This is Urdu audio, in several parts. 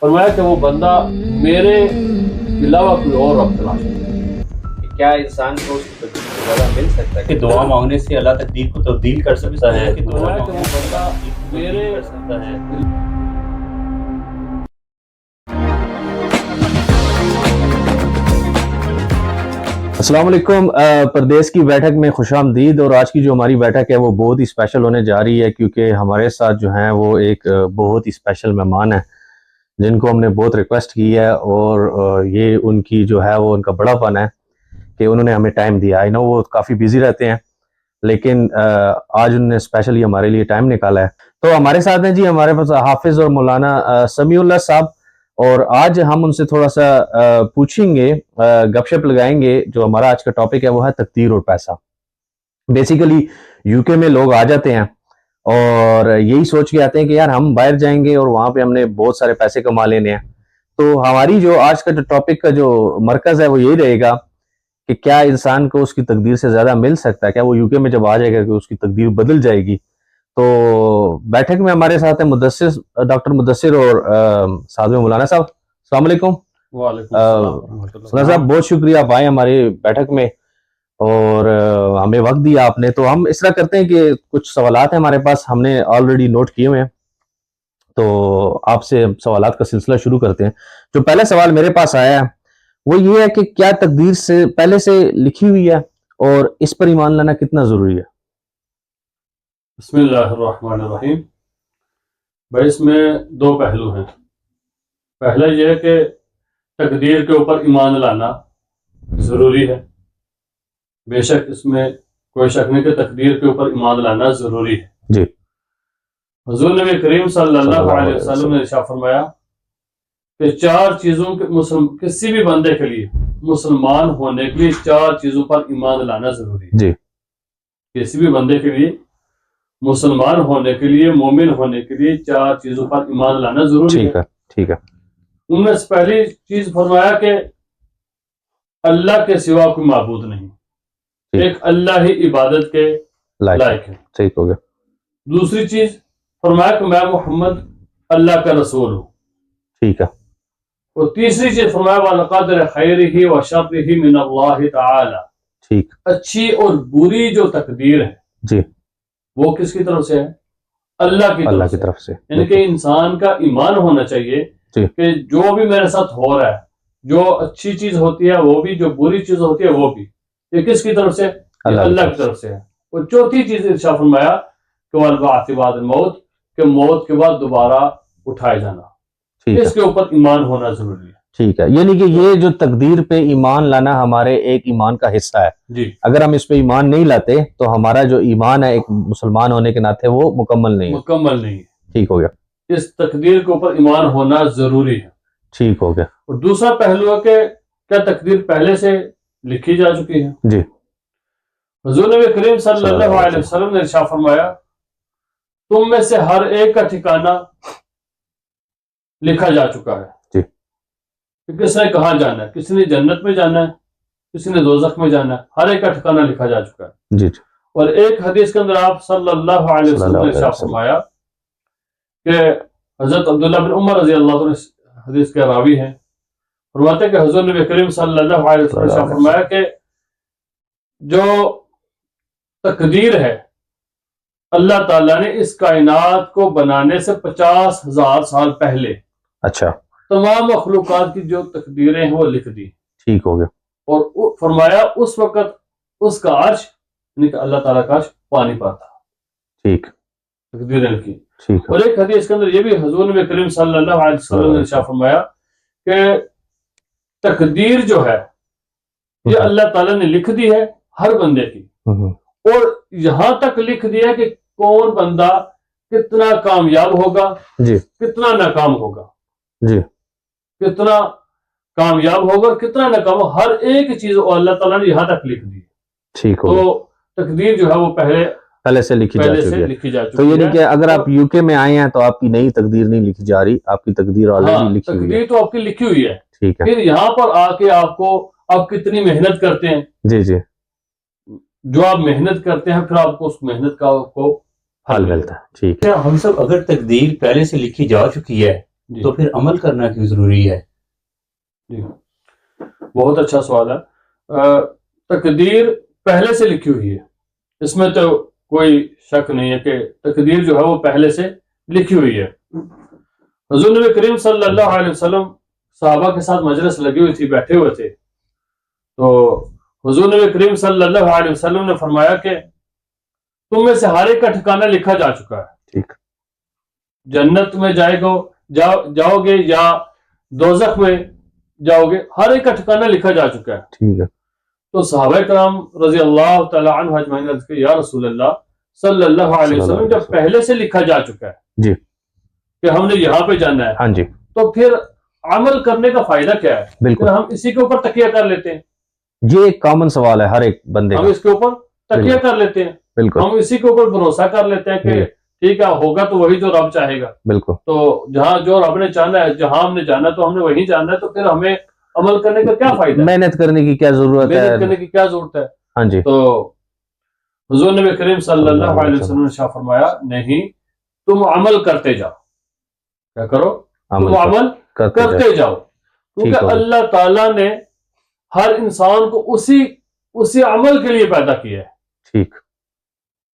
فرمایا کہ وہ بندہ میرے علاوہ کوئی اور رب تلاش کرے. کیا انسان کو اس کی تقدیر سے زیادہ مل سکتا ہے کہ دعا مانگنے سے اللہ تقدیر کو تبدیل کر سکتا ہے کہ دعا فرمایا کہ وہ مانگنے سے بندہ اللہ تقدیر کو تبدیل میرے کر سکتا ہے. السلام علیکم. پردیس کی بیٹھک میں خوش آمدید. اور آج کی جو ہماری بیٹھک ہے وہ بہت ہی اسپیشل ہونے جا رہی ہے، کیونکہ ہمارے ساتھ جو ہیں وہ ایک بہت ہی اسپیشل مہمان ہیں جن کو ہم نے بہت ریکویسٹ کی ہے، اور یہ ان کی جو ہے وہ ان کا بڑا پن ہے کہ انہوں نے ہمیں ٹائم دیا. آئی نو وہ کافی بیزی رہتے ہیں، لیکن آج انہوں نے اسپیشلی ہمارے لیے ٹائم نکالا ہے. تو ہمارے ساتھ ہیں جی ہمارے پاس حافظ اور مولانا سمیع اللہ صاحب، اور آج ہم ان سے تھوڑا سا پوچھیں گے، گپ شپ لگائیں گے. جو ہمارا آج کا ٹاپک ہے وہ ہے تقدیر اور پیسہ. بیسیکلی یو کے میں لوگ آ جاتے ہیں اور یہی سوچ کے آتے ہیں کہ یار ہم باہر جائیں گے اور وہاں پہ ہم نے بہت سارے پیسے کما لینے ہیں. تو ہماری جو آج کا جو ٹاپک کا جو مرکز ہے وہ یہی رہے گا کہ کیا انسان کو اس کی تقدیر سے زیادہ مل سکتا ہے، کیا وہ یو کے میں جب آ جائے گا کہ اس کی تقدیر بدل جائے گی. تو بیٹھک میں ہمارے ساتھ ہیں ڈاکٹر مدثر اور ساتھ میں مولانا صاحب. السلام علیکم. وعلیکم السلام ورحمۃ اللہ. مولانا صاحب بہت شکریہ آپ آئے ہماری بیٹھک میں اور ہمیں وقت دیا آپ نے. تو ہم اس طرح کرتے ہیں کہ کچھ سوالات ہیں ہمارے پاس، ہم نے آلریڈی نوٹ کیے ہوئے ہیں، تو آپ سے سوالات کا سلسلہ شروع کرتے ہیں. جو پہلا سوال میرے پاس آیا ہے وہ یہ ہے کہ کیا تقدیر سے پہلے سے لکھی ہوئی ہے اور اس پر ایمان لانا کتنا ضروری ہے؟ بسم اللہ الرحمن الرحیم. بھائی اس میں دو پہلو ہیں. پہلا یہ ہے کہ تقدیر کے اوپر ایمان لانا ضروری ہے. بے شک اس میں کوئی شک نہیں کہ تقدیر کے اوپر ایمان لانا ضروری ہے. جی. حضور نبی کریم صلی اللہ علیہ وسلم نے ارشاد فرمایا کہ چار چیزوں کے کسی بھی بندے کے لیے مسلمان ہونے کے لیے چار چیزوں پر ایمان لانا ضروری ہے. جی. کسی بھی بندے کے لیے مسلمان ہونے کے لیے، مومن ہونے کے لیے چار چیزوں پر ایمان لانا ضروری ہے. ٹھیک ہے. ان میں سے پہلی چیز فرمایا کہ اللہ کے سوا کوئی معبود نہیں، ایک اللہ ہی عبادت کے لائق ہے. صحیح ہو گیا. دوسری چیز فرمایا کہ میں محمد اللہ کا رسول ہوں. ٹھیک ہے. اور تیسری چیز فرمایا وَالْقَدْرِ خَيْرِهِ وَشَرِّهِ مِنَ اللَّهِ تَعَالَى. ٹھیک. اچھی اور بری جو تقدیر ہے جی وہ کس کی طرف سے ہے؟ اللہ کی طرف سے. یعنی کہ انسان کا ایمان ہونا چاہیے کہ جو بھی میرے ساتھ ہو رہا ہے، جو اچھی چیز ہوتی ہے وہ بھی، جو بری چیز ہوتی ہے وہ بھی، یہ کس کی طرف سے؟ اللہ کی طرف سے ہے. اور چوتھی چیز ارشاد فرمایا کہ وَالْبَعْثِ بَعْدَ الْمَوْتِ، کہ موت کے بعد دوبارہ اٹھائے جانا. اس کے اوپر ایمان ہونا ضروری ہے. ٹھیک ہے. یعنی کہ یہ جو تقدیر پہ ایمان لانا ہمارے ایک ایمان کا حصہ ہے. جی. اگر ہم اس پہ ایمان نہیں لاتے تو ہمارا جو ایمان ہے ایک مسلمان ہونے کے ناطے وہ مکمل نہیں ہے. ٹھیک ہو گیا. اس تقدیر کے اوپر ایمان ہونا ضروری ہے. ٹھیک ہو گیا. اور دوسرا پہلو ہے کہ کیا تقدیر پہلے سے لکھی جا چکی ہے؟ جی. حضور نبی کریم صلی اللہ علیہ وسلم نے ارشاد فرمایا تم میں سے ہر ایک کا ٹھکانہ لکھا جا چکا ہے. جی. کہ کس نے کہاں جانا ہے، کسی نے جنت میں جانا ہے، کسی نے دوزخ میں جانا ہے، ہر ایک کا ٹھکانہ لکھا جا چکا ہے. جی. اور ایک حدیث کے اندر آپ صلی اللہ علیہ وسلم نے ارشاد فرمایا کہ حضرت عبداللہ بن عمر رضی اللہ عنہ حدیث کے راوی ہیں، فرماتے ہیں کہ حضور نبی کریم صلی اللہ علیہ وسلم نے ارشاد فرمایا کہ جو تقدیر ہے اللہ تعالیٰ نے اس کائنات کو بنانے سے 50,000 سال پہلے اچھا تمام مخلوقات کی جو تقدیریں ہیں وہ لکھ دی. ٹھیک ہو گیا. اور فرمایا اس وقت اس کا عرش، یعنی کہ اللہ تعالیٰ کا عرش پانی پر تھا. ٹھیک. تقدیریں لکھی. ٹھیک. اور ایک حدیث کے اندر یہ بھی حضور نبی کریم صلی اللہ علیہ وسلم نے ارشاد فرمایا کہ تقدیر جو ہے یہ اللہ تعالیٰ نے لکھ دی ہے ہر بندے کی، اور یہاں تک لکھ دیا کہ کون بندہ کتنا کامیاب ہوگا، جی کتنا ناکام ہوگا، جی کتنا کامیاب ہوگا اور کتنا ناکام ہوگا، ہر ایک چیز اللہ تعالیٰ نے یہاں تک لکھ دی. ٹھیک ہو. تو تقدیر جو ہے وہ پہلے سے لکھی جا چکی ہے. تو ہے. یعنی کہ اگر آپ یو کے میں آئے ہیں تو آپ کی نئی تقدیر نہیں لکھی جا رہی، آپ کی تقدیر آلریڈی لکھی ہوئی ہے. تقدیر تو آپ کی لکھی ہوئی ہے. ٹھیک ہے. پھر یہاں پر آ کے آپ کتنی محنت کرتے ہیں. جی جی. جو آپ محنت کرتے ہیں پھر آپ کو اس محنت کا آپ کو حل ملتا ہے. ٹھیک ہے. ہم سب اگر تقدیر پہلے سے لکھی جا چکی ہے جی تو پھر عمل کرنا کیوں ضروری ہے؟ جی بہت اچھا سوال ہے. تقدیر پہلے سے لکھی ہوئی ہے، اس میں تو کوئی شک نہیں ہے کہ تقدیر جو ہے وہ پہلے سے لکھی ہوئی ہے. حضور نبی کریم صلی اللہ علیہ وسلم صحابہ کے ساتھ مجلس لگی ہوئی تھی، بیٹھے ہوئے تھے، تو حضور نبی کریم صلی اللہ علیہ وسلم نے فرمایا کہ تم میں سے ہر ایک کا ٹھکانہ لکھا جا چکا ہے. ٹھیک. جنت میں جاؤ گے یا دوزخ میں جاؤ گے، ہر ایک کا ٹھکانہ لکھا جا چکا ہے. ٹھیک ہے. تو صحابہ کرام رضی اللہ تعالی عنہ اجمعین عرض کہ یا رسول اللہ صلی اللہ علیہ وسلم، جب پہلے سے لکھا جا چکا ہے جی کہ ہم نے یہاں پہ جانا ہے، ہاں جی تو پھر عمل کرنے کا فائدہ کیا ہے؟ بالکل. پھر ہم اسی کے اوپر تکیہ کر لیتے ہیں. یہ ایک کامن سوال ہے ہر ایک بندے ہم کا. اس کے اوپر تکیہ کر لیتے ہیں، بالکل ہم اسی کے اوپر بھروسہ کر لیتے ہیں کہ ٹھیک ہے ہوگا تو وہی جو رب چاہے گا. بالکل. تو جہاں جو رب نے چاہنا ہے، جہاں ہم نے جانا ہے تو ہم نے وہیں جانا ہے، تو پھر ہمیں عمل کرنے کا کیا فائدہ ہے؟ محنت کرنے کی کیا ضرورت ہے؟ محنت کرنے کی کیا ضرورت ہے؟ ہاں جی. تو حضور نبی کریم صلی اللہ علیہ وسلم نے شاہ فرمایا نہیں، تم عمل کرتے جاؤ. کیا کرو؟ تم عمل کرتے جاؤ، کیونکہ اللہ تعالیٰ نے ہر انسان کو اسی عمل کے لیے پیدا کیا ہے. ٹھیک.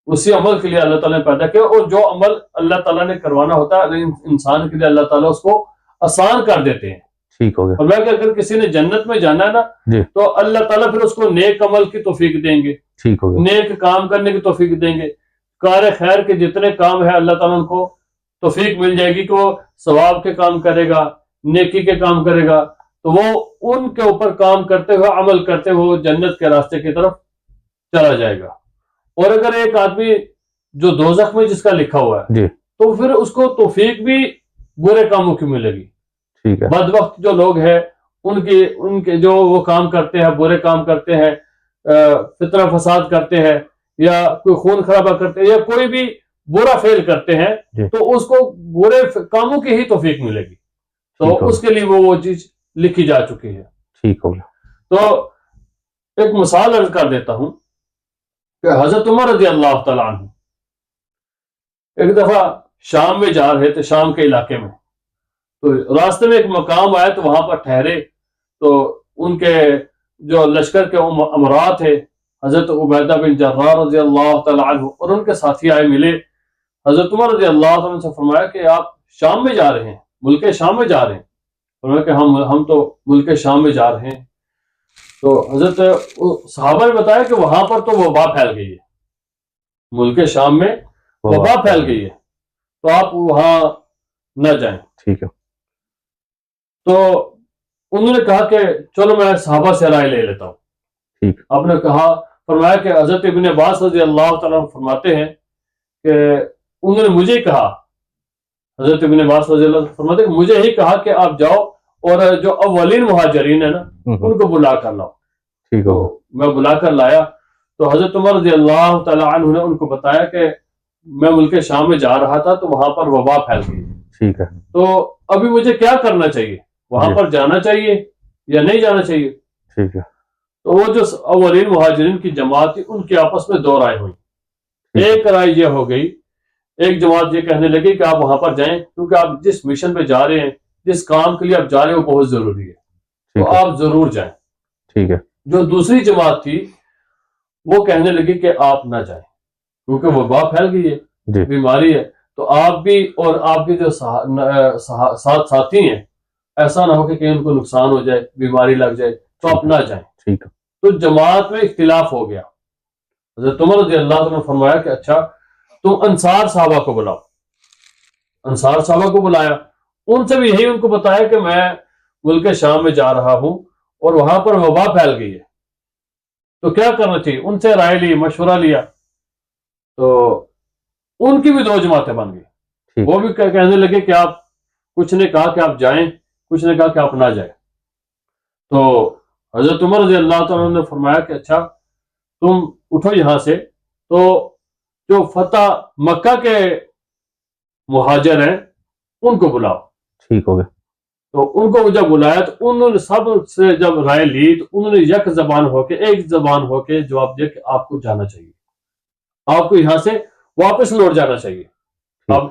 اسی عمل کے لیے اللہ تعالیٰ نے پیدا کیا، اور جو عمل اللہ تعالیٰ نے کروانا ہوتا ہے انسان کے لیے اللہ تعالیٰ اس کو آسان کر دیتے ہیں. ٹھیک ہو گیا. اور میں کہ اگر کسی نے جنت میں جانا ہے نا جی تو اللہ تعالیٰ پھر اس کو نیک عمل کی توفیق دیں گے، ٹھیک ہو گیا. نیک کام کرنے کی توفیق دیں گے. کار خیر کے جتنے کام ہیں اللہ تعالیٰ ان کو توفیق مل جائے گی کہ وہ ثواب کے کام کرے گا، نیکی کے کام کرے گا، تو وہ ان کے اوپر کام کرتے ہوئے عمل کرتے ہوئے جنت کے راستے کی طرف چلا جائے گا. اور اگر ایک آدمی جو دوزخ میں جس کا لکھا ہوا ہے جی تو پھر اس کو توفیق بھی برے کاموں کی ملے گی. ٹھیک ہے. بدبخت جو لوگ ہیں ان کے جو وہ کام کرتے ہیں، برے کام کرتے ہیں، فتنہ فساد کرتے ہیں، یا کوئی خون خرابہ کرتے ہیں، یا کوئی بھی برا فعل کرتے ہیں، جی تو اس کو برے کاموں کی ہی توفیق ملے گی. تو اس کے لیے وہ چیز لکھی جا چکی ہے. ٹھیک ہو گیا. تو ایک مثال عرض کر دیتا ہوں کہ حضرت عمر رضی اللہ تعالیٰ عنہ ایک دفعہ شام میں جا رہے تھے، شام کے علاقے میں، تو راستے میں ایک مقام آیا تو وہاں پر ٹھہرے. تو ان کے جو لشکر کے امراء تھے حضرت عبیدہ بن جراح رضی اللہ تعالیٰ عنہ اور ان کے ساتھی آئے ملے. حضرت عمر رضی اللہ عنہ سے فرمایا کہ آپ شام میں جا رہے ہیں، ملک شام میں جا رہے ہیں؟ فرمایا کہ ہم تو ملک شام میں جا رہے ہیں. تو حضرت صحابہ نے بتایا کہ وہاں پر تو وبا پھیل گئی ہے، ملک شام میں وبا پھیل گئی ہے، تو آپ وہاں نہ جائیں. ٹھیک ہے. تو انہوں نے کہا کہ چلو میں صحابہ سے رائے لے لیتا ہوں. ٹھیک. آپ نے فرمایا کہ حضرت ابن عباس رضی اللہ تعالیٰ عنہ فرماتے ہیں کہ انہوں نے مجھے کہا، حضرت ابن عباس رضی اللہ عنہ فرماتے ہیں کہ مجھے ہی کہا کہ آپ جاؤ اور جو اولین مہاجرین ہیں نا ان کو بلا کر لاؤ. ٹھیک ہو. میں بلا کر لایا تو حضرت عمر رضی اللہ تعالیٰ عنہ نے ان کو بتایا کہ میں ملک شام میں جا رہا تھا تو وہاں پر وبا پھیل گئی. ٹھیک ہے. تو ابھی مجھے کیا کرنا چاہیے؟ وہاں پر جانا چاہیے یا نہیں جانا چاہیے؟ ٹھیک ہے. تو وہ جو اولین مہاجرین کی جماعت تھی ان کی آپس میں دو رائے ہوئی. ایک رائے یہ ہو گئی، ایک جماعت یہ کہنے لگی کہ آپ وہاں پر جائیں کیونکہ آپ جس مشن پہ جا رہے ہیں، جس کام کے لیے آپ جا رہے ہیں وہ بہت ضروری ہے، تو آپ ضرور جائیں. ٹھیک ہے. جو دوسری جماعت تھی وہ کہنے لگی کہ آپ نہ جائیں کیونکہ وبا پھیل گئی ہے، بیماری ہے، تو آپ بھی اور آپ کے جو ساتھ ساتھی ہیں ایسا نہ ہو کہ ان کو نقصان ہو جائے، بیماری لگ جائے، تو آپ نہ جائیں. ٹھیک. تو جماعت میں اختلاف ہو گیا. حضرت عمر رضی اللہ عنہ نے فرمایا کہ اچھا تم انصار صحابہ کو بلاؤ. انصار صحابہ کو بلایا، ان سے بھی یہی ان کو بتایا کہ میں ملک شام میں جا رہا ہوں اور وہاں پر وبا پھیل گئی ہے، تو کیا کرنا چاہیے. ان سے رائے لی، مشورہ لیا، تو ان کی بھی دو جماعتیں بن گئی. وہ بھی کہنے لگے کہ آپ، کچھ نے کہا کہ آپ جائیں، کچھ نے کہا کہ آپ نہ جائیں. تو حضرت عمر رضی اللہ تعالیٰ نے فرمایا کہ اچھا تم اٹھو یہاں سے. تو جو فتح مکہ کے مہاجر ہیں ان کو بلاؤ. ٹھیک ہو گیا. تو ان کو جب بلایا تو انہوں نے سب سے جب رائے لی تو انہوں نے یک زبان ہو کے، ایک زبان ہو کے جواب دیا کہ آپ کو جانا چاہیے، آپ کو یہاں سے واپس لوٹ جانا چاہیے. آپ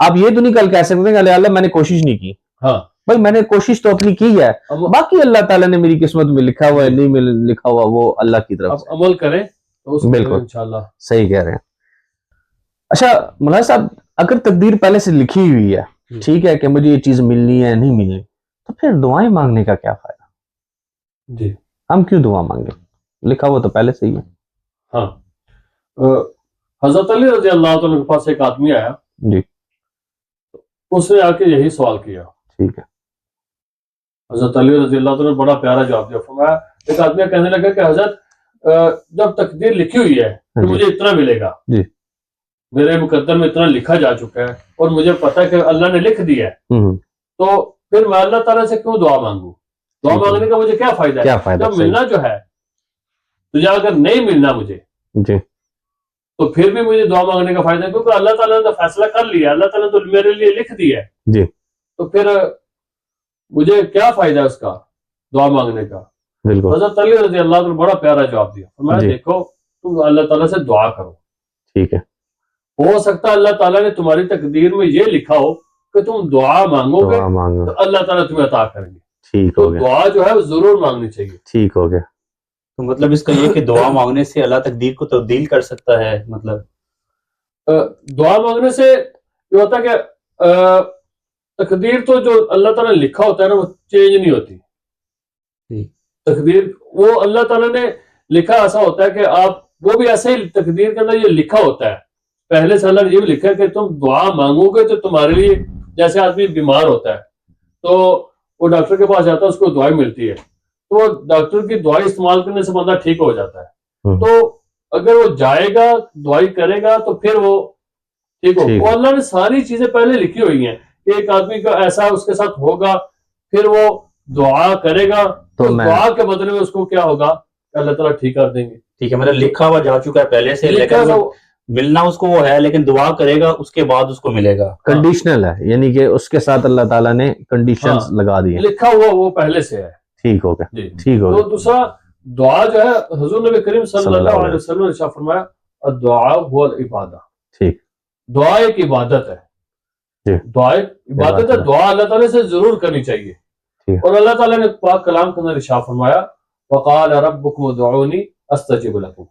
آپ یہ تو نہیں کل کہہ سکتے کہ اللہ میں نے کوشش نہیں کی. ہاں بھائی میں نے کوشش تو اپنی کی ہے, باقی اللہ تعالیٰ نے میری قسمت میں لکھا ہوا ہے نہیں لکھا ہوا وہ اللہ کی طرف سے. عمل کریں تو بالکل انشاءاللہ صحیح کہہ رہے ہیں. اچھا مولانا صاحب, اگر تقدیر پہلے سے لکھی ہوئی ہے, ٹھیک ہے کہ مجھے یہ چیز ملنی ہے نہیں ملنی, تو پھر دعائیں مانگنے کا کیا فائدہ؟ جی ہم کیوں دعا مانگیں؟ لکھا ہوا تو پہلے سے ہی ہے. ہاں حضرت علی رضی اللہ عنہ کے پاس ایک آدمی آیا جی, اس نے آ کے یہی سوال کیا. ٹھیک ہے. حضرت علی رضی اللہ عنہ نے بڑا پیارا جواب دیا. فرمایا, ایک آدمی کہنے لگا کہ حضرت جب تقدیر لکھی ہوئی ہے کہ مجھے اتنا ملے گا, جی میرے مقدر میں اتنا لکھا جا چکا ہے اور مجھے پتا ہے کہ اللہ نے لکھ دیا ہے, تو پھر میں اللہ تعالیٰ سے کیوں دعا مانگوں؟ دعا مانگنے کا مجھے کیا فائدہ ہے؟ کیا فائدہ؟ جب ملنا جو ہے تجھے اگر نہیں ملنا مجھے جی تو پھر بھی مجھے دعا مانگنے کا فائدہ ہے, کیونکہ اللہ تعالیٰ نے تو فیصلہ کر لیا, اللہ تعالیٰ نے تو میرے لیے لکھ دیا ہے. جی تو پھر مجھے کیا فائدہ ہے اس کا دعا مانگنے کا؟ بالکل. حضرت علی رضی اللہ عنہ نے بڑا پیارا جواب دیا. فرمایا دیکھو تم اللہ تعالیٰ سے دعا کرو, ٹھیک ہے, ہو سکتا ہے اللہ تعالیٰ نے تمہاری تقدیر میں یہ لکھا ہو کہ تم دعا مانگو گے تو اللہ تعالیٰ تمہیں عطا کریں گے. ٹھیک تو ہو گیا, دعا جو ہے وہ ضرور مانگنی چاہیے. ٹھیک ہو گیا. تو مطلب اس کا یہ کہ دعا مانگنے سے اللہ تقدیر کو تبدیل کر سکتا ہے. مطلب دعا مانگنے سے یہ ہوتا ہے کہ تقدیر تو جو اللہ تعالیٰ نے لکھا ہوتا ہے نا وہ چینج نہیں ہوتی. تقدیر وہ اللہ تعالیٰ نے لکھا ایسا ہوتا ہے کہ آپ وہ بھی ایسے ہی تقدیر کے اندر یہ لکھا ہوتا ہے پہلے سے. اللہ نے یہ بھی لکھا ہے کہ تم دعا مانگو گے تو تمہارے لیے, جیسے آدمی بیمار ہوتا ہے تو وہ ڈاکٹر کے پاس جاتا ہے, اس کو دوائی ملتی ہے, تو وہ ڈاکٹر کی دوائی استعمال کرنے سے بندہ ٹھیک ہو جاتا ہے. تو اگر وہ جائے گا دوائی کرے گا تو پھر وہ ٹھیک ہو. وہ اللہ نے ساری چیزیں پہلے لکھی ہوئی ہیں کہ ایک آدمی کا ایسا اس کے ساتھ ہوگا, پھر وہ دعا کرے گا تو دعا کے بدلے میں اس کو کیا ہوگا اللہ تعالیٰ ٹھیک کر دیں گے. ٹھیک ہے, مطلب لکھا ہوا جا چکا ہے پہلے سے, لیکن ملنا اس کو وہ ہے, لیکن دعا کرے گا اس کے بعد اس کو ملے گا. کنڈیشنل ہے, یعنی کہ اس کے ساتھ اللہ تعالیٰ نے کنڈیشنز لگا دی, لکھا ہوا وہ پہلے سے ہے. ٹھیک ہو گیا. جی ٹھیک ہو گیا. تو دوسرا دعا جو ہے حضور نبی کریم صلی اللہ علیہ وسلم نے ارشاد فرمایا الدعاء هو العبادہ. ٹھیک, دعا ایک عبادت ہے. جی دعا ایک عبادت ہے. دعا اللہ تعالیٰ سے ضرور کرنی چاہیے. اور اللہ تعالیٰ نے پاک کلام کے اندر ارشاد فرمایا وقال ربکم ادعونی استجب لکم.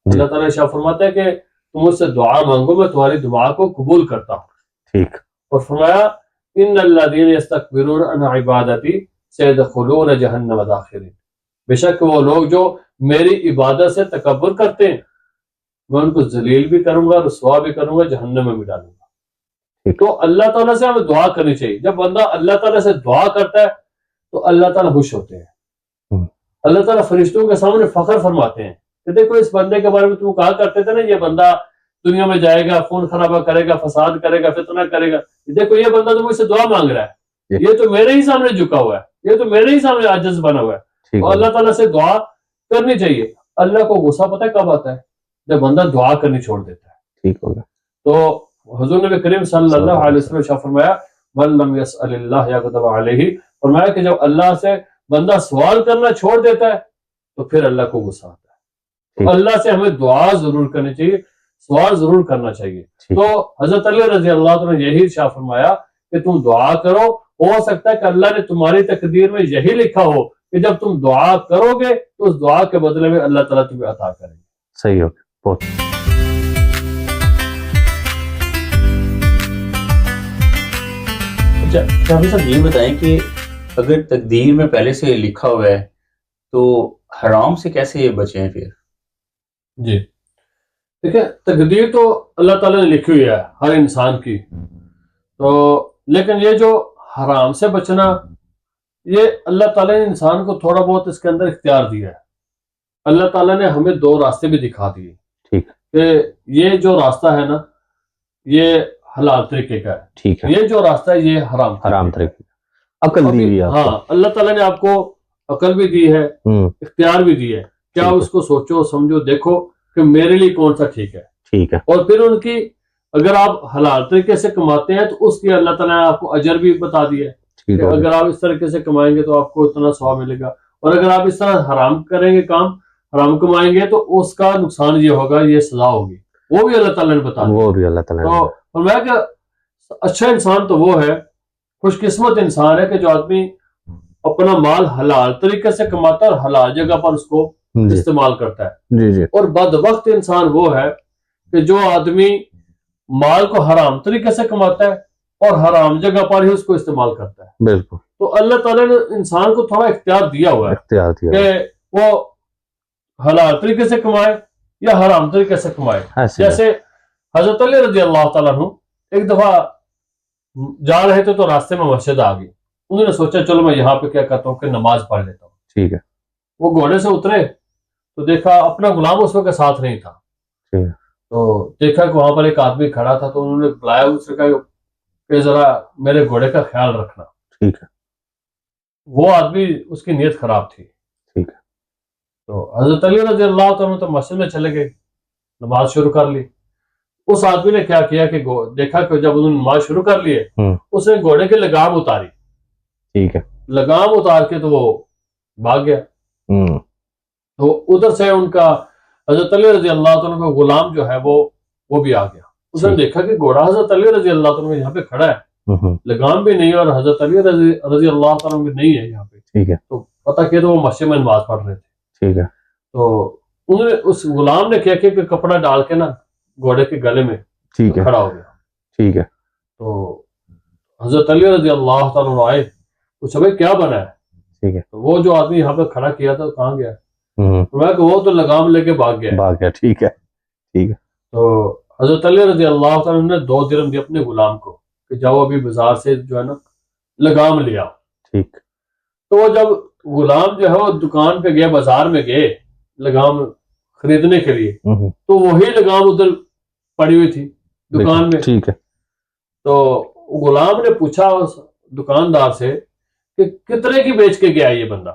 اللہ تعالیٰ ارشاد فرماتا ہے کہ تم مجھ سے دعا مانگو میں تمہاری دعا کو قبول کرتا ہوں. ٹھیک. اور فرمایا ان الذین یستکبرون عن عبادتی سیدخلون جہنم داخرین. بے شک وہ لوگ جو میری عبادت سے تکبر کرتے ہیں میں ان کو ذلیل بھی کروں گا, رسوا بھی کروں گا, جہنم میں بھی ڈالوں گا. تو اللہ تعالیٰ سے ہمیں دعا کرنی چاہیے. جب بندہ اللہ تعالیٰ سے دعا کرتا ہے تو اللہ تعالیٰ خوش ہوتے ہیں. اللہ تعالیٰ فرشتوں کے سامنے فخر فرماتے ہیں کہ دیکھو اس بندے کے بارے میں تم کہا کرتے تھے نا یہ بندہ دنیا میں جائے گا, خون خرابہ کرے گا, فساد کرے گا, فتنہ کرے گا, دیکھو یہ بندہ تو مجھ سے دعا مانگ رہا ہے, یہ تو میرے ہی سامنے جھکا ہوا ہے, یہ تو میرے ہی سامنے عاجز بنا ہوا ہے. اور اللہ تعالیٰ سے دعا کرنی چاہیے. اللہ کو غصہ پتہ ہے کب آتا ہے؟ جب بندہ دعا کرنی چھوڑ دیتا ہے. ٹھیک ہوگا. تو حضور نبی کریم صلی اللہ علیہ وسلم نے فرمایا من لم یسأل اللہ یغضب علیہ. فرمایا کہ جب اللہ سے بندہ سوال کرنا چھوڑ دیتا ہے تو پھر اللہ کو غصہ آتا ہے. تو اللہ سے ہمیں دعا ضرور کرنی چاہیے, سوال ضرور کرنا چاہیے. تو حضرت علی رضی اللہ عنہ نے یہی ارشاد فرمایا کہ تم دعا کرو, ہو سکتا ہے کہ اللہ نے تمہاری تقدیر میں یہی لکھا ہو کہ جب تم دعا کرو گے تو اس دعا کے بدلے میں اللہ تعالیٰ تمہیں عطا کریں گے. صحیح ہو گیا. بہت اچھا حافظ صاحب یہ بتائیں کہ اگر تقدیر میں پہلے سے لکھا ہوا ہے تو حرام سے کیسے بچیں پھر؟ جی دیکھیں تقدیر تو اللہ تعالیٰ نے لکھی ہوئی ہے ہر انسان کی, تو لیکن یہ جو حرام سے بچنا یہ اللہ تعالیٰ نے انسان کو تھوڑا بہت اس کے اندر اختیار دیا ہے. اللہ تعالیٰ نے ہمیں دو راستے بھی دکھا دیے. ٹھیک. کہ یہ جو راستہ ہے نا یہ حلال طریقے کا ہے. ٹھیک ہے. یہ جو راستہ ہے یہ حرام طریقے. عقل دی ہوئی ہے. ہاں اللہ تعالیٰ نے آپ کو عقل بھی دی ہے, اختیار بھی دی ہے. کیا اس کو سوچو سمجھو دیکھو کہ میرے لیے کون سا ٹھیک ہے. ٹھیک ہے. اور پھر ان کی اگر آپ حلال طریقے سے کماتے ہیں تو اس کی اللہ تعالیٰ نے آپ کو اجر بھی بتا دیا ہے کہ اگر آپ اس طریقے سے کمائیں گے تو آپ کو اتنا ثواب ملے گا, اور اگر آپ اس طرح حرام کریں گے کام حرام کمائیں گے تو اس کا نقصان یہ ہوگا, یہ سزا ہوگی. وہ بھی اللہ تعالیٰ نے بتا دیا. وہ بھی اللہ تعالیٰ نے. تو فرمایا کہ اچھا انسان تو وہ ہے, خوش قسمت انسان ہے کہ جو آدمی اپنا مال حلال طریقے سے کماتا ہے اور حلال جگہ پر اس کو استعمال کرتا ہے. جی جی. اور بدبخت انسان وہ ہے کہ جو آدمی مال کو حرام طریقے سے کماتا ہے اور حرام جگہ پر ہی اس کو استعمال کرتا ہے. بالکل. تو اللہ تعالیٰ نے انسان کو تھوڑا اختیار دیا ہوا ہے اختیار دیا کہ وہ حلال طریقے سے کمائے یا حرام طریقے سے کمائے. جیسے حضرت علی رضی اللہ تعالیٰ عنہ ایک دفعہ جا رہے تھے تو راستے میں مسجد آ گئی. انہوں نے سوچا چلو میں یہاں پہ کیا کرتا ہوں کہ نماز پڑھ لیتا ہوں. ٹھیک ہے. وہ گھوڑے سے اترے تو دیکھا اپنا غلام اس وقت ساتھ نہیں تھا. تو دیکھا کہ وہاں پر ایک آدمی کھڑا تھا تو انہوں نے بلایا, اس نے کہا کہ ذرا میرے گھوڑے کا خیال رکھنا. ٹھیک ہے. وہ آدمی اس کی نیت خراب تھی. ٹھیک ہے. تو حضرت علی رضی اللہ عنہ تو مسجد میں چلے گئے, نماز شروع کر لی. اس آدمی نے کیا کیا کہ دیکھا کہ جب انہوں نے نماز شروع کر لی اس نے گھوڑے کی لگام اتاری. ٹھیک ہے. لگام اتار کے تو وہ بھاگ گیا. تو ادھر سے ان کا حضرت علی رضی اللہ عنہ کا غلام جو ہے وہ بھی آ گیا. اس نے دیکھا کہ گھوڑا حضرت علی رضی اللہ عنہ یہاں پہ کھڑا ہے, لگام بھی نہیں ہے اور حضرت علی رضی اللہ عنہ بھی نہیں ہے یہاں پہ. ٹھیک ہے. تو پتہ کیا تو وہ مسجد میں نماز پڑھ رہے تھے. ٹھیک ہے. تو انہوں نے اس غلام نے کیا کہ کپڑا ڈال کے نا گھوڑے کے گلے میں کھڑا ہو گیا. ٹھیک ہے. تو حضرت علی رضی اللہ تعالیٰ عنہ آئے, پوچھا بھائی کیا بنا ہے. ٹھیک ہے. تو وہ جو آدمی یہاں پہ کھڑا کیا تھا کہاں گیا. میں کہ وہ تو لگام لے کے بھاگ گیا. ٹھیک ہے. ٹھیک ہے. تو حضرت علی رضی اللہ تعالیٰ عنہ نے 2 درہم دی اپنے غلام کو کہ جاؤ ابھی بازار سے جو ہے نا لگام لے آؤ. ٹھیک. تو وہ جب غلام جو ہے وہ دکان پہ گئے, بازار میں گئے لگام خریدنے کے لیے, تو وہی لگام ادھر پڑی ہوئی تھی دکان میں. ٹھیک ہے. تو غلام نے پوچھا اس دکاندار سے کہ کتنے کی بیچ کے گیا یہ بندہ.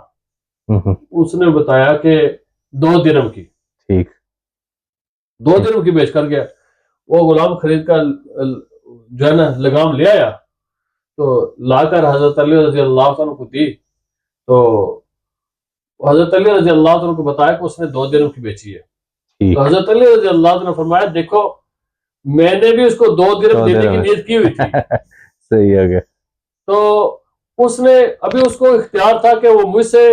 اس نے بتایا کہ 2 درہم کی. ٹھیک. 2 درہم کی بیچ کر گیا. وہ غلام خرید کر جو ہے نا لگام لے آیا, تو لا کر حضرت علی رضی اللہ عنہ کو دی. تو حضرت علی رضی اللہ عنہ کو بتایا کہ اس نے 2 درہم کی بیچی ہے. تو حضرت علی رضی اللہ عنہ نے فرمایا دیکھو میں نے بھی اس کو 2 درہم دینے کی نیت کی ہوئی تھی. صحیح ہو گیا. تو اس نے ابھی اس کو اختیار تھا کہ وہ مجھ سے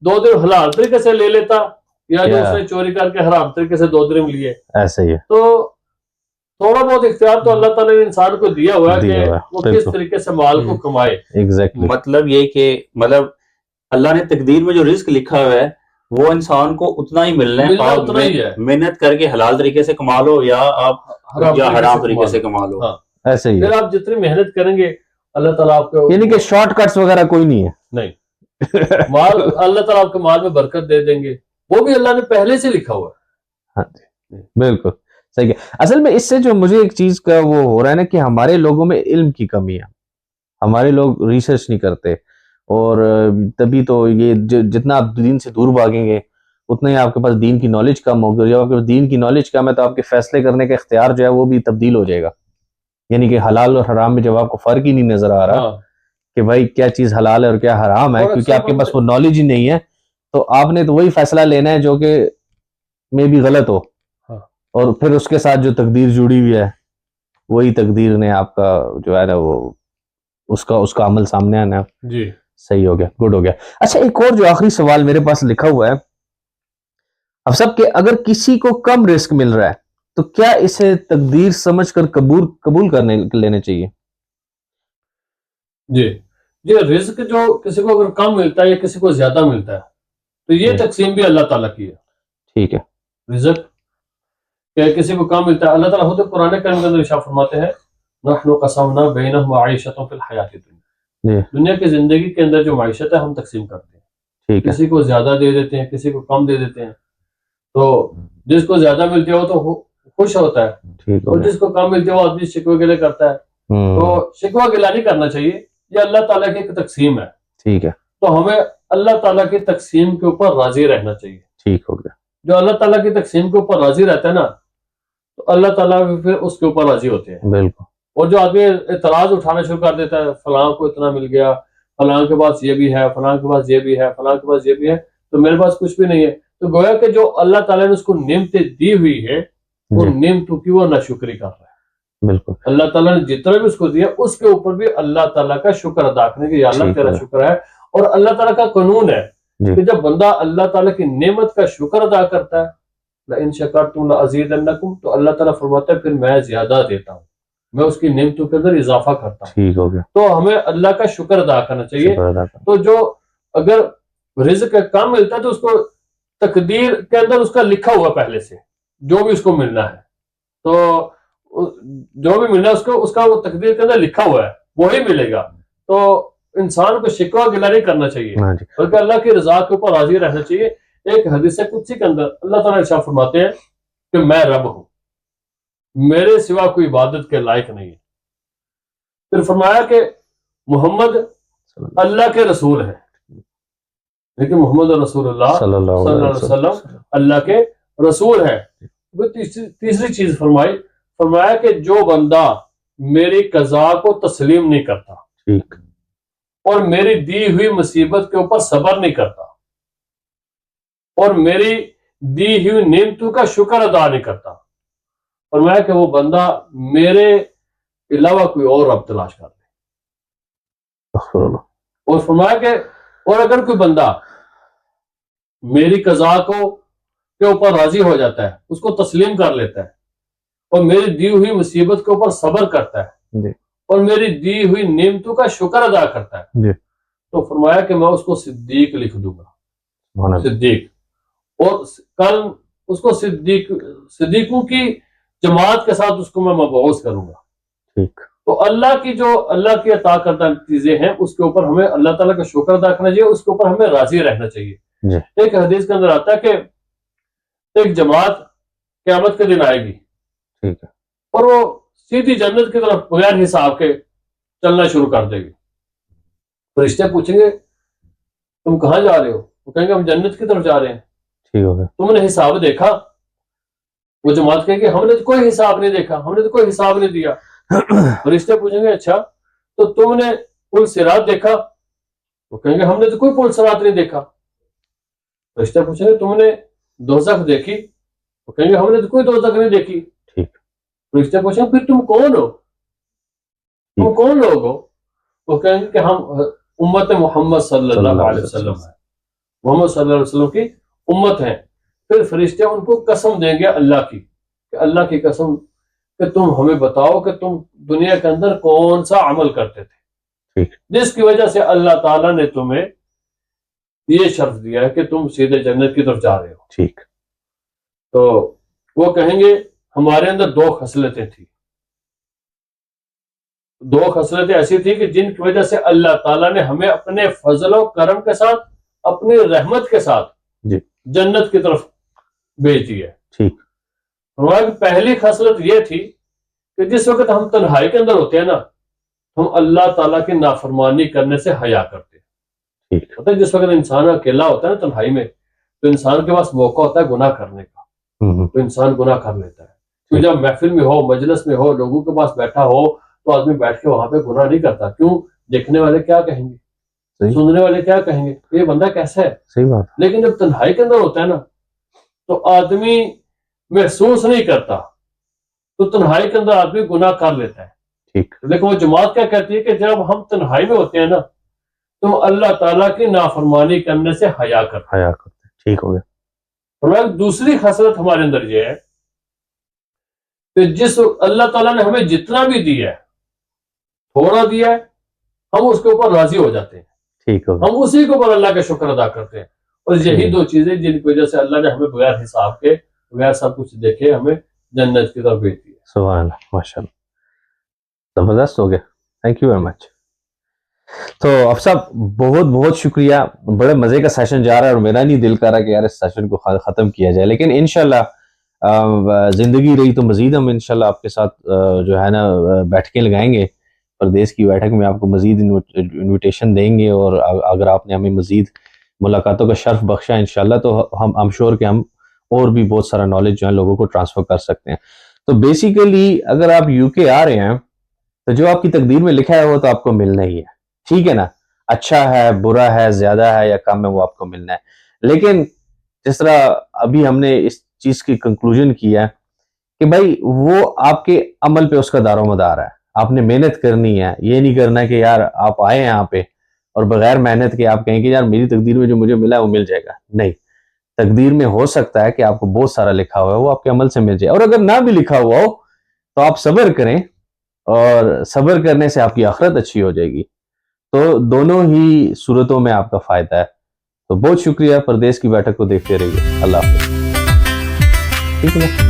2 درہم حلال طریقے سے لے لیتا یا جو اس نے چوری کر کے حرام طریقے سے 2 درہم لیے. ایسا ہی ہے. تو تھوڑا بہت اختیار تو اللہ تعالیٰ نے انسان کو دیا ہوا ہے کہ وہ کس طریقے سے مال کو کمائے. مطلب یہ کہ مطلب اللہ نے تقدیر میں جو رزق لکھا ہوا ہے وہ انسان کو اتنا ہی ملنا ہے, اتنا ہی ہے. محنت کر کے حلال طریقے سے کما لو یا آپ حرام طریقے سے کما لو. ایسے ہی. پھر آپ جتنی محنت کریں گے اللہ تعالیٰ آپ کو, یعنی کہ شارٹ کٹس وغیرہ کوئی نہیں ہے. نہیں, مال اللہ تعالیٰ آپ کے مال میں برکت دے دیں گے, وہ بھی اللہ نے پہلے سے لکھا ہوا ہے. ہاں جی بالکل صحیح ہے. اصل میں اس سے جو مجھے ایک چیز کا وہ ہو رہا ہے نا کہ ہمارے لوگوں میں علم کی کمی ہے. ہمارے لوگ ریسرچ نہیں کرتے, اور تبھی تو یہ جتنا آپ دین سے دور بھاگیں گے اتنا ہی آپ کے پاس دین کی نالج کم ہوگی. جب آپ کے پاس دین کی نالج کم ہے تو آپ کے فیصلے کرنے کا اختیار جو ہے وہ بھی تبدیل ہو جائے گا. یعنی کہ حلال اور حرام میں جب آپ کو فرق ہی نہیں نظر آ رہا کہ بھائی کیا چیز حلال ہے اور کیا حرام ہے, کیونکہ آپ کے پاس وہ نالج ہی نہیں ہے, تو آپ نے تو وہی فیصلہ لینا ہے جو کہ میں بھی غلط ہو, اور پھر اس کے ساتھ جو تقدیر جڑی ہوئی ہے وہی تقدیر نے آپ کا جو ہے نا وہ اس کا عمل سامنے آنا ہے. جی صحیح ہو گیا, گڈ ہو گیا. اچھا ایک اور جو آخری سوال میرے پاس لکھا ہوا ہے اب سب کہ اگر کسی کو کم رزق مل رہا ہے تو کیا اسے تقدیر سمجھ کر قبول کرنے لینے چاہیے؟ جی رزق جو کسی کو اگر کم ملتا ہے یا کسی کو زیادہ ملتا ہے تو یہ تقسیم بھی اللہ تعالیٰ کی ہے. ٹھیک ہے. رزق کہ کسی کو کم ملتا ہے, اللہ تعالیٰ خود قرآن کریم کے اندر ارشاد فرماتے ہیں نحن قسمنا بینہم معیشتہم فی الحیاۃ الدنیا, دنیا کی زندگی کے اندر جو معیشت ہے ہم تقسیم کرتے ہیں. ٹھیک ہے. کسی کو زیادہ دے دیتے ہیں, کسی کو کم دے دیتے ہیں. تو جس کو زیادہ ملتی ہے وہ تو خوش ہوتا ہے, اور جس کو کم ملتی ہے وہ آدمی شکوے گلے کرتا ہے. تو شکوہ گلہ نہیں کرنا چاہیے, یہ اللہ تعالیٰ کی ایک تقسیم ہے. ٹھیک ہے. تو ہمیں اللہ تعالیٰ کی تقسیم کے اوپر راضی رہنا چاہیے. ٹھیک ہو گیا. جو اللہ تعالیٰ کی تقسیم کے اوپر راضی رہتا ہے نا تو اللہ تعالیٰ پھر اس کے اوپر راضی ہوتے ہیں. بالکل. اور جو آدمی اعتراض اٹھانا شروع کر دیتا ہے فلاں کو اتنا مل گیا, فلاں کے پاس یہ بھی ہے, فلاں کے پاس یہ بھی ہے, فلاں کے پاس یہ بھی ہے, تو میرے پاس کچھ بھی نہیں ہے, تو گویا کہ جو اللہ تعالیٰ نے اس کو نعمتیں دی ہوئی ہے وہ نعمتوں کی وہ ناشکری کر رہا ہے. بالکل اللہ تعالیٰ نے جتنا بھی اس کو دیا اس کے اوپر بھی اللہ تعالیٰ کا شکر ادا کرنے کی، یا اللہ تیرا شکر ہے. اور اللہ تعالیٰ کا قانون ہے کہ جب بندہ اللہ تعالیٰ کی نعمت کا شکر ادا کرتا ہے، لَإِن شَكَرْتُمْ لَأَزِيدَنَّكُمْ، تو اللہ تعالیٰ فرماتا ہے پھر میں زیادہ دیتا ہوں، میں اس کی نعمتوں کے اندر اضافہ کرتا ہوں. ٹھیک ہو گیا. تو ہمیں اللہ کا شکر ادا کرنا چاہیے. شکر ادا کرنا. تو جو اگر رزق کم ملتا ہے تو اس کو تقدیر کے اندر اس کا لکھا ہوا پہلے سے جو بھی اس کو ملنا ہے، تو جو بھی ملنا ہے اس کا وہ تقدیر کے اندر لکھا ہوا ہے وہی ملے گا. تو انسان کو شکوہ گلہ نہیں کرنا چاہیے بلکہ اللہ کی رضا کے اوپر راضی رہنا چاہیے. ایک حدیث قدسی کے اندر اللہ تعالیٰ ارشاد فرماتے ہیں کہ میں رب ہوں، میرے سوا کوئی عبادت کے لائق نہیں ہے. پھر فرمایا کہ محمد اللہ کے رسول ہیں، لیکن محمد رسول اللہ صلی اللہ علیہ وسلم اللہ کے رسول ہیں. تیسری چیز فرمایا کہ جو بندہ میری قضا کو تسلیم نہیں کرتا اور میری دی ہوئی مصیبت کے اوپر صبر نہیں کرتا اور میری دی ہوئی نعمتوں کا شکر ادا نہیں کرتا، فرمایا کہ وہ بندہ میرے علاوہ کوئی اور رب تلاش کر لے. اور فرمایا کہ اور اگر کوئی بندہ میری قضا کے اوپر راضی ہو جاتا ہے، اس کو تسلیم کر لیتا ہے اور میری دی ہوئی مصیبت کے اوپر صبر کرتا ہے اور میری دی ہوئی نعمتوں کا شکر ادا کرتا ہے، تو فرمایا کہ میں اس کو صدیق لکھ دوں گا. صدیق، اور کل اس کو صدیقوں کی جماعت کے ساتھ اس کو میں مبعوث کروں گا. تو اللہ کی عطا کردہ چیزیں ہیں، اس کے اوپر ہمیں اللہ تعالیٰ کا شکر ادا کرنا چاہیے، اس کے اوپر ہمیں راضی رہنا چاہیے. ایک حدیث کے اندر آتا ہے کہ ایک جماعت قیامت کے دن آئے گی اور وہ سیدھی جنت کی طرف بغیر حساب کے چلنا شروع کر دے گی. فرشتے پوچھیں گے تم کہاں جا رہے ہو؟ وہ کہیں گے ہم جنت کی طرف جا رہے ہیں. تم نے حساب دیکھا؟ وہ جماعت کہے کہ ہم نے تو کوئی حساب نہیں دیکھا، ہم نے تو کوئی حساب نہیں دیا. فرشتے پوچھیں گے اچھا تو تم نے پل صراط دیکھا؟ وہ کہیں گے ہم نے تو کوئی پل صراط نہیں دیکھا. فرشتے پوچھیں گے تم نے دوزخ دیکھی؟ وہ کہیں گے ہم نے تو کوئی دوزخ نہیں دیکھی. فرشتے پوچھیں گے پھر تم کون ہو؟ تم کون لوگ ہو؟ وہ کہیں گے کہ ہم امت محمد صلی اللہ علیہ وسلم ہیں، محمد صلی اللہ علیہ وسلم کی امت ہیں. پھر فرشتے ان کو قسم دیں گے اللہ کی، کہ اللہ کی قسم کہ تم ہمیں بتاؤ کہ تم دنیا کے اندر کون سا عمل کرتے تھے جس کی وجہ سے اللہ تعالیٰ نے تمہیں یہ شرف دیا ہے کہ تم سیدھے جنت کی طرف جا رہے ہو. تو وہ کہیں گے ہمارے اندر 2 خصلتیں تھیں، 2 خصلتیں ایسی تھیں کہ جن کی وجہ سے اللہ تعالیٰ نے ہمیں اپنے فضل و کرم کے ساتھ، اپنی رحمت کے ساتھ جنت کی طرف بھیج دی ہے. پہلی خصلت یہ تھی کہ جس وقت ہم تنہائی کے اندر ہوتے ہیں نا، ہم اللہ تعالیٰ کی نافرمانی کرنے سے حیا کرتے ہیں. پتہ ہے جس وقت انسان اکیلا ہوتا ہے نا تنہائی میں، تو انسان کے پاس موقع ہوتا ہے گناہ کرنے کا، تو انسان گناہ کر لیتا ہے. تو جب محفل میں ہو، مجلس میں ہو، لوگوں کے پاس بیٹھا ہو تو آدمی بیٹھ کے وہاں پہ گناہ نہیں کرتا. کیوں؟ دیکھنے والے کیا کہیں گے، سننے والے کیا کہیں گے، یہ بندہ کیسا ہے. صحیح بات. لیکن جب تنہائی کے اندر ہوتا ہے نا تو آدمی محسوس نہیں کرتا، تو تنہائی کے اندر آدمی گناہ کر لیتا ہے. لیکن وہ جماعت کیا کہتی ہے کہ جب ہم تنہائی میں ہوتے ہیں نا تو اللہ تعالیٰ کی نافرمانی کرنے سے حیا کرتے. ٹھیک ہو گیا. دوسری خصلت ہمارے اندر یہ ہے کہ جس اللہ تعالیٰ نے ہمیں جتنا بھی دیا ہے، تھوڑا دیا ہے، ہم اس کے اوپر راضی ہو جاتے ہیں، ہم اسی کے اوپر اللہ کا شکر ادا کرتے ہیں. اور یہی 2 چیزیں جن کی وجہ سے اللہ نے ہمیں بغیر حساب کے، بغیر سب کچھ دیکھے ہمیں جنت کی طرف بھیج دی ہے. سبحان اللہ، ماشاء اللہ، زبردست ہو گیا. Thank you very much. تو اب صاحب بہت بہت شکریہ. بڑے مزے کا سیشن جا رہا ہے اور میرا نہیں دل کر رہا کہ یار اس سیشن کو ختم کیا جائے، لیکن انشاءاللہ زندگی رہی تو مزید ہم انشاءاللہ آپ کے ساتھ جو ہے نا بیٹھکیں لگائیں گے. پردیس کی بیٹھک میں آپ کو مزید انویٹیشن دیں گے، اور اگر آپ نے ہمیں مزید ملاقاتوں کا شرف بخشا انشاءاللہ تو ہم شور کہ ہم اور بھی بہت سارا نالج جو ہے لوگوں کو ٹرانسفر کر سکتے ہیں. تو بیسیکلی اگر آپ UK آ رہے ہیں تو جو آپ کی تقدیر میں لکھا ہے وہ تو آپ کو ملنا ہی ہے، ٹھیک ہے نا. اچھا ہے، برا ہے، زیادہ ہے یا کم ہے، وہ آپ کو ملنا ہے. لیکن جس طرح ابھی ہم نے اس چیز کی کنکلوژن کیا کہ بھائی وہ آپ کے عمل پہ اس کا دار و مدار ہے. آپ نے محنت کرنی ہے. یہ نہیں کرنا کہ یار آپ آئے ہیں یہاں پہ اور بغیر محنت کے آپ کہیں کہ یار میری تقدیر میں جو مجھے ملا ہے وہ مل جائے گا. نہیں, تقدیر میں ہو سکتا ہے کہ آپ کو بہت سارا لکھا ہوا ہے وہ آپ کے عمل سے مل جائے, اور اگر نہ بھی لکھا ہوا ہو تو آپ صبر کریں, اور صبر کرنے سے آپ کی آخرت اچھی ہو جائے گی. تو دونوں ہی صورتوں میں آپ کا فائدہ ہے. تو بہت شکریہ, پردیس کی بیٹھک کو دیکھتے رہیے. اللہ حافظ. ٹھیک ہے نا.